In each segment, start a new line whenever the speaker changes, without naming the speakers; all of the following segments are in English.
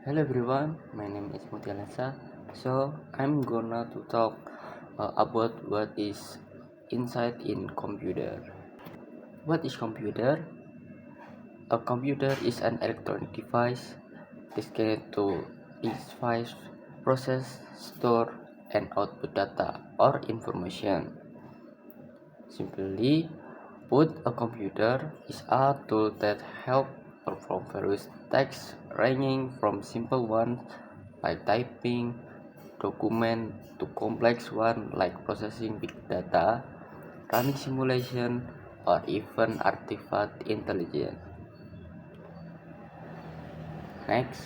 Hello everyone, my name is Mutialasa. So I'm gonna to talk about what is inside in computer. What is computer? A computer is an electronic device designed to receive, process, store, and output data or information. Simply put, a computer is a tool that helps perform various tasks ranging from simple ones like typing document to complex ones like processing big data, running simulation, or even artificial intelligence. Next,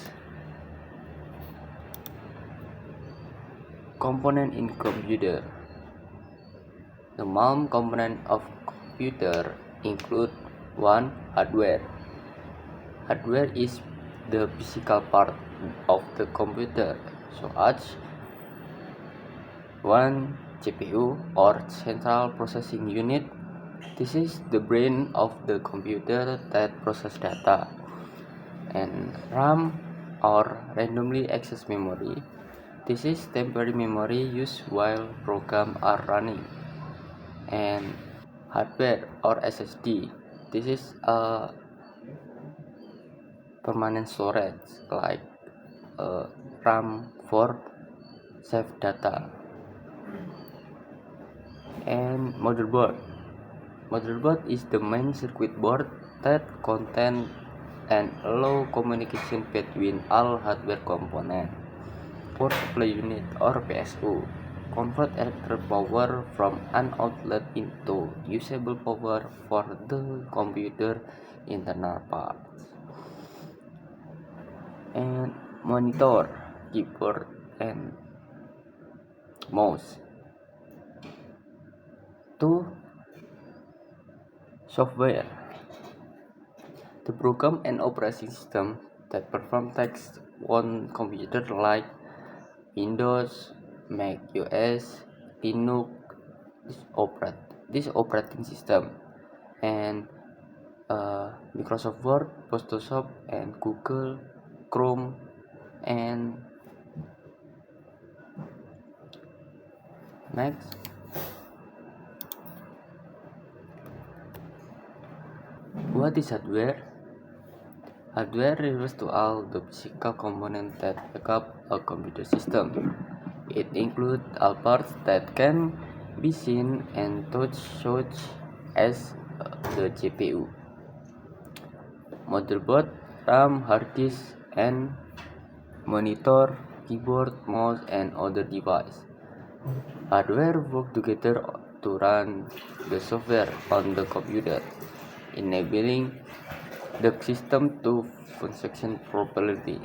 component in computer. The main component of computer include one hardware. Hardware is the physical part of the computer, so as one GPU or central processing unit. This is the brain of the computer that process data. And RAM or randomly access memory. This is temporary memory used while programs are running. And hardware or SSD. This is a permanent storage like RAM for save data. And motherboard. Motherboard is the main circuit board that contains and allow communication between all hardware components. Power supply unit or PSU convert electric power from an outlet into usable power for the computer internal parts. And monitor, keyboard, and mouse. Two, software. The program and operating system that perform tasks on computer like Windows, Mac OS, Linux, this operating system, and Microsoft Word, Photoshop, and Google Chrome, and next, what is hardware? Hardware refers to all the physical components that make up a computer system. It includes all parts that can be seen and touched, such as the GPU, motherboard, RAM, hard disk, and monitor, keyboard, mouse, and other devices. Hardware work together to run the software on the computer, enabling the system to function properly.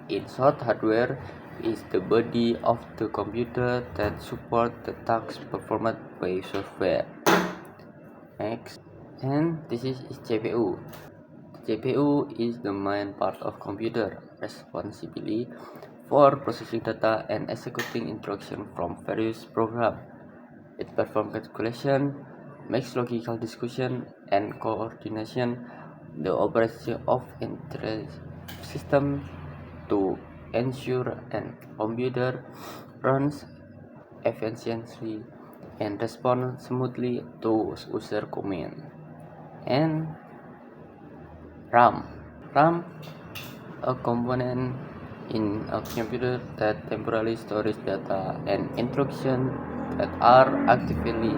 In short, hardware is the body of the computer that supports the tasks performed by software. Next, and this is CPU. CPU is the main part of computer, responsible for processing data and executing instructions from various programs. It performs calculation, makes logical discussion and coordination the operation of entire system to ensure an computer runs efficiently and responds smoothly to user command. And RAM. RAM, a component in a computer that temporarily stores data and instructions that are actively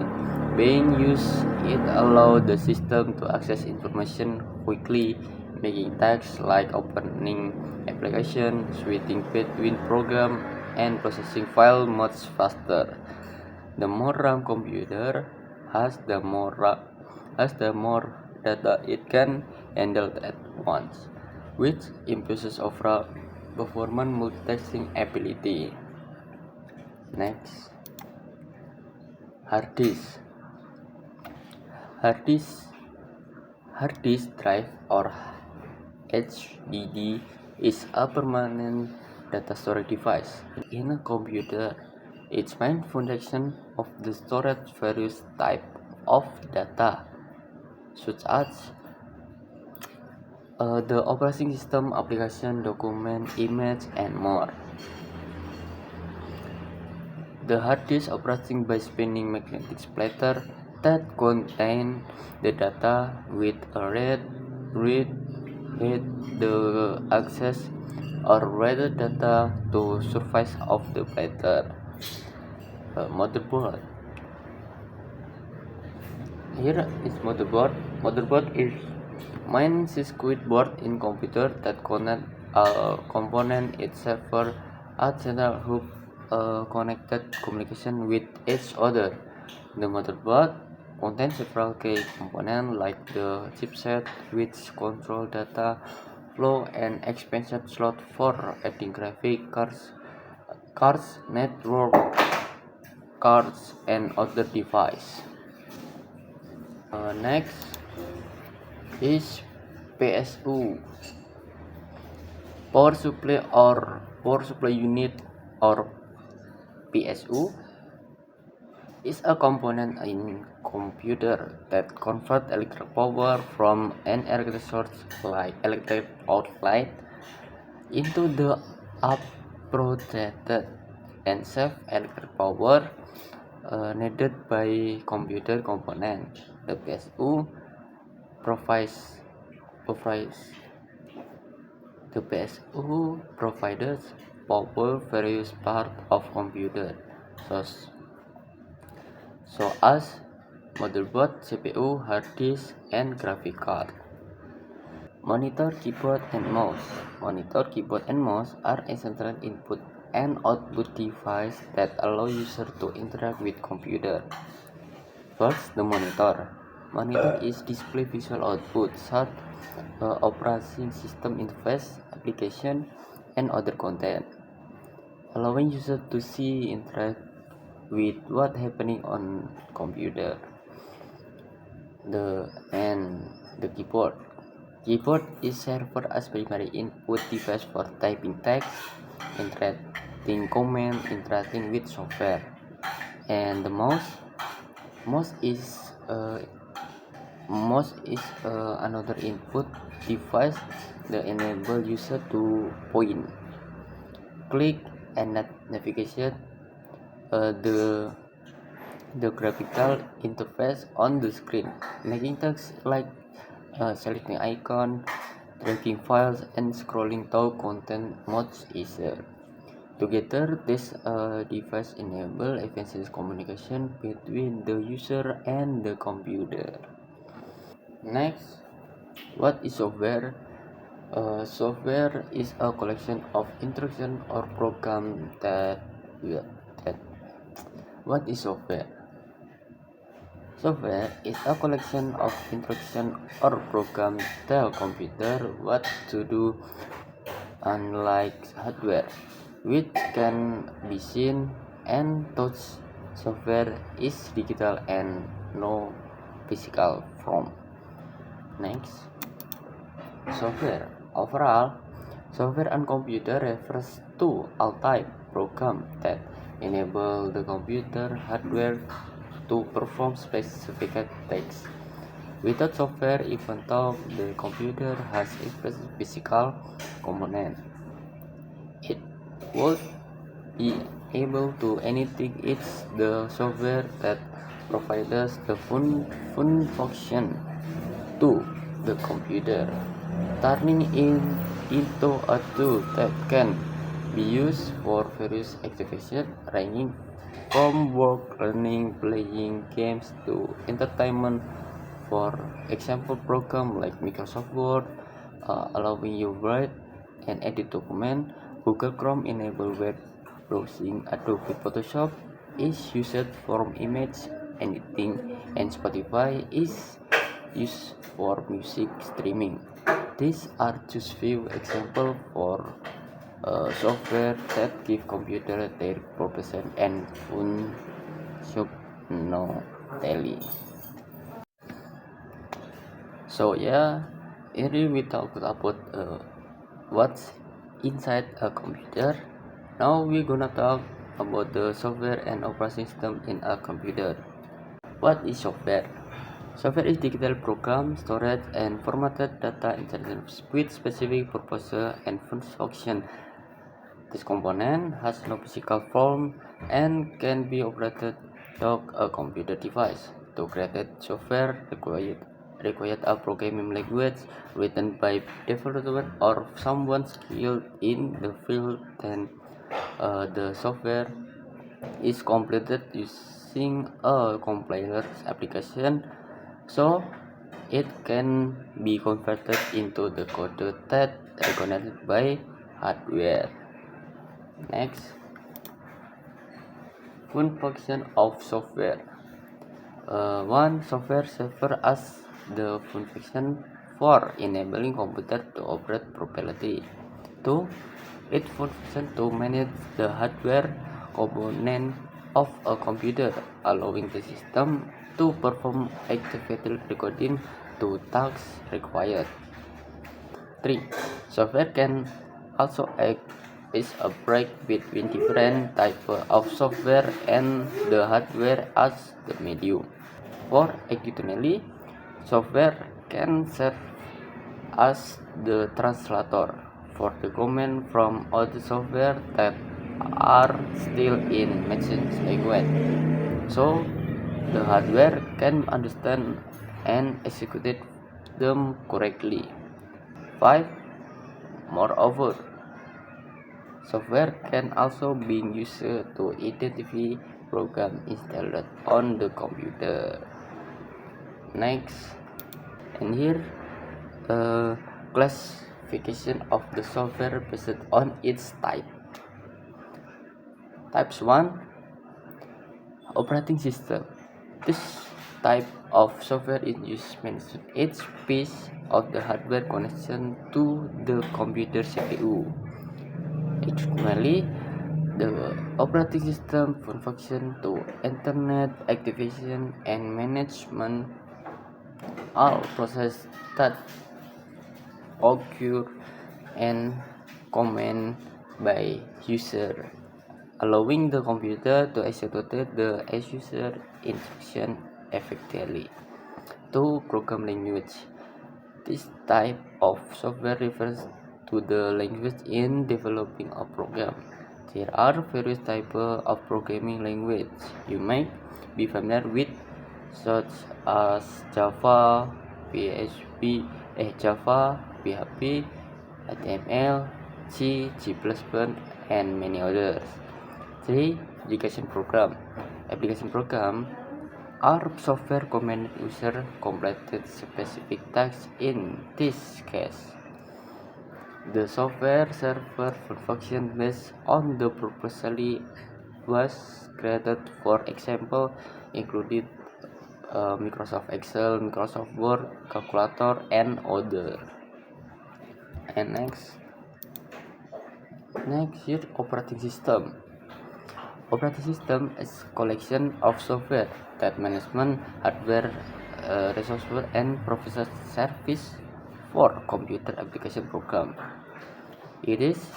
being used. It allows the system to access information quickly, making tasks like opening application, switching between programs, and processing files much faster. The more RAM computer has, the more data it can handle at once, which improves overall performance multitasking ability. Next, hard disk. Hard disk, hard disk drive or HDD is a permanent data storage device in a computer. Its main function of the storage various types of data, such as the operating system, application, document, image, and more. The hard disk operating by spinning magnetic splitter that contain the data with a read the access or read the data to surface of the splitter. Motherboard. Here is motherboard. Motherboard is main circuit board in computer that connect a component itself for a general hub connected communication with each other. The motherboard contains several key components like the chipset, which control data flow and expansion slot for adding graphic cards, network cards, and other devices. Next is PSU, power supply unit, or PSU is a component in computer that convert electric power from an electric source like electric outlet into the appropriated and safe electric power needed by computer component. The PSU provides provides the PSU provides power various parts of computer, so as motherboard, CPU, hard disk, and graphic card. Monitor, keyboard, and mouse. Monitor, keyboard, and mouse are essential input and output devices that allow users to interact with computer. First, the monitor. Monitor is display visual output such operating system interface, application, and other content, allowing users to see interact with what happening on computer. The keyboard. Keyboard is served as primary input device for typing text, interacting command, interacting with software. And the mouse. Mouse is another input device that enable user to point, click, and navigation the graphical interface on the screen, making tasks like selecting icon, tracking files, and scrolling through content much easier. Together, this device enable efficient communication between the user and the computer. Next, what is software? Software is a collection of instructions or programs that. What is software? Software is a collection of instructions or programs that tell computer what to do, unlike hardware, which can be seen and touched. Software is digital and no physical form. Next, software. Overall, software on computer refers to all type program that enable the computer hardware to perform specific tasks. Without software, even though the computer has a physical component, it would be able to anything. It's the software that provides the function to the computer, turning it into a tool that can be used for various activities ranging from work, learning, playing games to entertainment. For example, program like Microsoft Word allowing you write and edit document. Google Chrome enable web browsing. Adobe Photoshop is used for image editing, and Spotify is used for music streaming. These are just few examples for software that give computer their purpose and functionality. So yeah, here we talked about what's inside a computer. Now we're gonna talk about the software and operating system in a computer. What is software? Software is digital program, storage, and formatted data intelligence with specific purpose and function. This component has no physical form and can be operated like a computer device. To create software required a programming language written by developer or someone skilled in the field. Then the software is completed using a compiler application, so it can be converted into the code that recognized by hardware. Next, function of software. One, software serves as the function for enabling computer to operate properly. Two, it functions to manage the hardware component of a computer, allowing the system to perform activity according to tasks required. 3. Software can also act as a bridge between different types of software and the hardware as the medium. 4. Additionally, software can serve as the translator for the command from other software that are still in machine language, so the hardware can understand and execute them correctly. 5. Moreover, software can also be used to identify programs installed on the computer. Next, and here classification of the software based on its type. Types 1. Operating system. This type of software is used to manage each piece of the hardware connection to the computer CPU. Additionally, the operating system function to internet activation and management all processes that occur and command by user, allowing the computer to execute the user instruction effectively. 2. Program language. This type of software refers to the language in developing a program. There are various types of programming language you might be familiar with, such as Java, PHP, HTML, C, C++, and many others. 3. Application program. Application program are software command user completed specific tasks. In this case, the software server function based on the previously was created, for example, included Microsoft Excel, Microsoft Word, calculator, and other. And next here, operating system. Operating system is collection of software that management hardware, resources, and provides service for computer application program. It is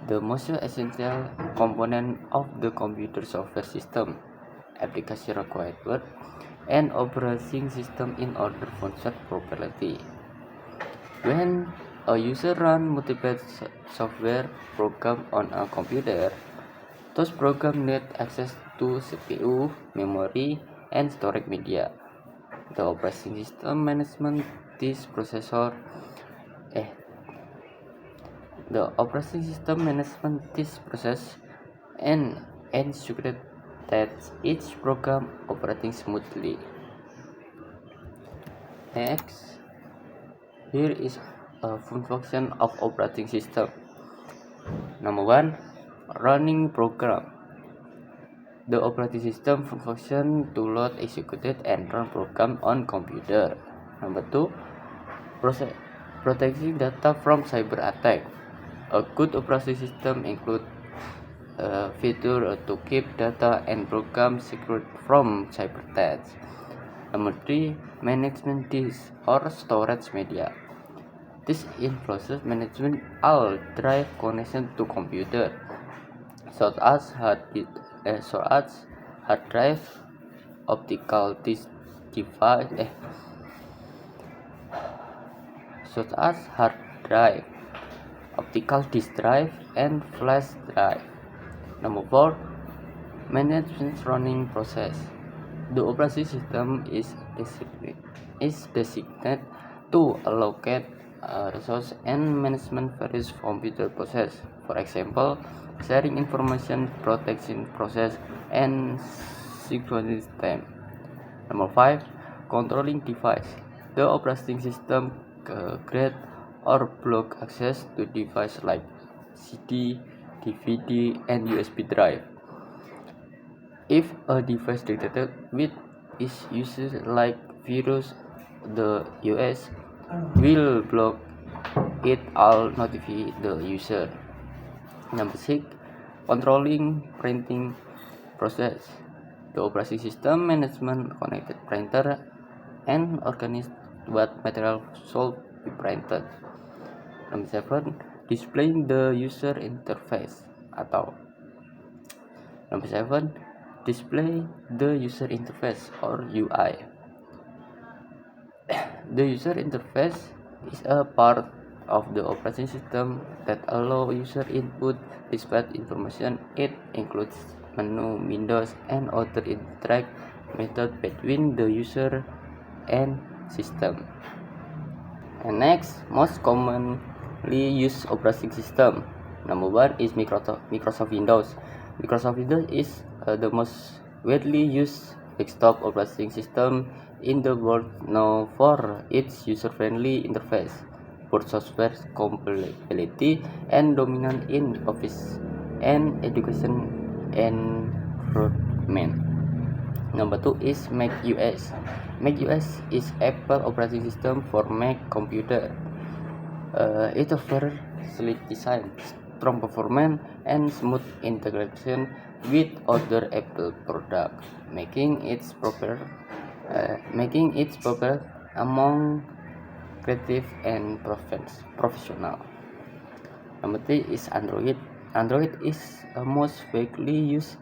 the most essential component of the computer software system, application required, and operating system in order to function properly. When a user runs multiple software programs on a computer, those programs need access to CPU, memory, and storage media. The operating system manages this processor. The operating system manages this process and ensures that each program operating smoothly. Next, here is a function of operating system. Number 1, running program. The operating system function to load, execute, and run program on computer. Number 2, protecting data from cyber attack. A good operating system includes feature to keep data and program secure from cyber attacks. Number 3, management disk or storage media. This involves management all drive connection to computer, such as hard drive, optical disk device such as hard drive, optical disk drive, and flash drive. Number 4. Management running process. The operating system is designated to allocate resources and management various computer process. For example, sharing information, protection process, and synchronous time. Number 5. Controlling device. The operating system grant or block access to devices like CD, DVD, and USB drive. If a device detected with is used like virus, the OS will block it or notify the user. Number 6. Controlling printing process. The operating system management connected printer and organize what material should be printed. Number 7. Displaying the user interface atau Number 7. Display the user interface or UI. The user interface is a part of the operating system that allow user input, display information. It includes menu, windows, and other interact method between the user and system. And next, most commonly used operating system. Number 1 is Microsoft Windows. Microsoft Windows is the most widely used desktop operating system in the world, known for its user-friendly interface, poor software compatibility, and dominant in office and education environment. Number 2 is Mac OS. Mac OS is Apple operating system for Mac computer. It offers sleek design, strong performance, and smooth integration with other Apple products, making it popular among creative and professional. Number 3 is Android. Android is a most widely used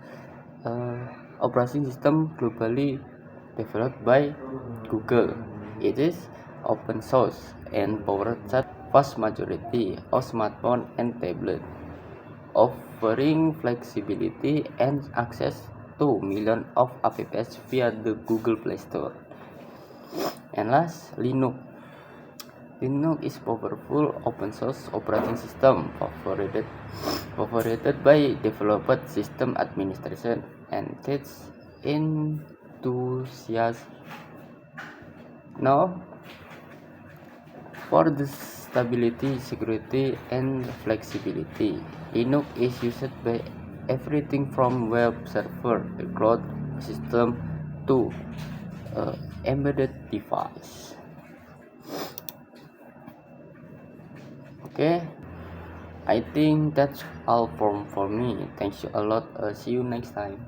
operating system globally developed by Google. It is open source and powered the vast majority of smartphones and tablets, offering flexibility and access to millions of apps via the Google Play Store. And last, Linux. Linux is powerful open source operating system operated by developed system administration and its enthusiasts. Now, for the stability, security, and flexibility, Linux is used by everything from web server, a cloud system, to embedded device. Okay, I think that's all for me. Thanks you a lot. See you next time.